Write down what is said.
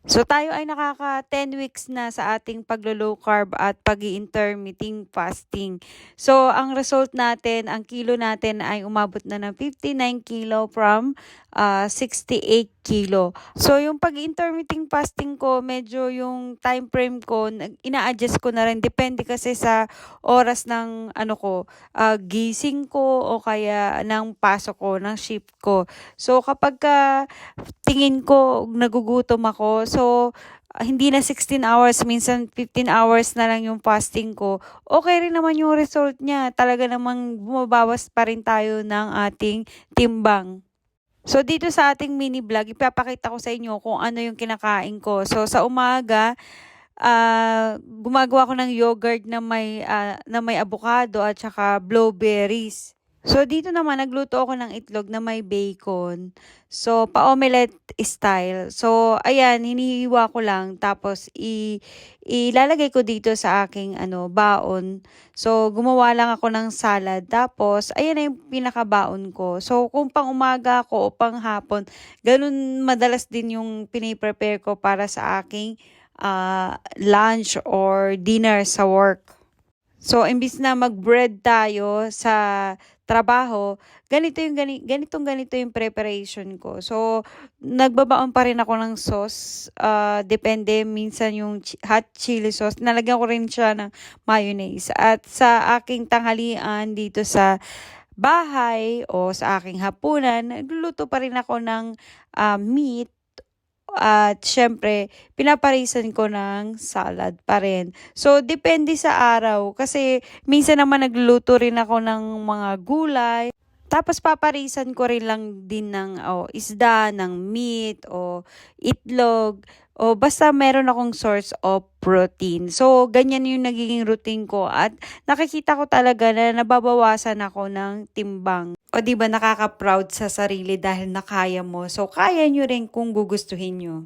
So tayo ay nakaka 10 weeks na sa ating paglo-low carb at pag-i-intermittent fasting. So ang result natin, ang kilo natin ay umabot na ng 59 kilo from 68 kilo. So yung pag-intermittent fasting ko, medyo yung time frame ko, ina-adjust ko na rin. Depende kasi sa oras ng gising ko o kaya ng pasok ko, ng shift ko. So kapag tingin ko nagugutom ako. So, hindi na 16 hours, minsan 15 hours na lang yung fasting ko. Okay rin naman yung result niya. Talaga namang bumabawas pa rin tayo ng ating timbang. So, dito sa ating mini vlog, ipapakita ko sa inyo kung ano yung kinakain ko. So, sa umaga, gumagawa ko ng yogurt na may avocado at saka blueberries. So, dito naman, nagluto ako ng itlog na may bacon. So, pa-omelette style. So, ayan, hinihiwa ko lang. Tapos, ilalagay ko dito sa aking baon. So, gumawa lang ako ng salad. Tapos, ayan na yung pinakabaon ko. So, kung pang umaga ko o pang hapon, ganun madalas din yung piniprepare ko para sa aking lunch or dinner sa work. So, imbis na mag-bread tayo sa trabaho, ganito yung preparation ko. So, nagbabaon pa rin ako ng sauce. Depende, minsan yung hot chili sauce. Nalagyan ko rin siya ng mayonnaise. At sa aking tanghalian dito sa bahay o sa aking hapunan, nagluluto pa rin ako ng meat. At syempre, pinaparisan ko ng salad pa rin. So, depende sa araw. Kasi, minsan naman nagluluto rin ako ng mga gulay. Tapos, paparisan ko rin lang din ng isda, ng meat, o itlog. O basta meron akong source of protein. So, ganyan yung nagiging routine ko. At nakikita ko talaga na nababawasan ako ng timbang. O 'di ba nakaka-proud sa sarili dahil nakaya mo. So kaya nyo rin kung gugustuhin nyo.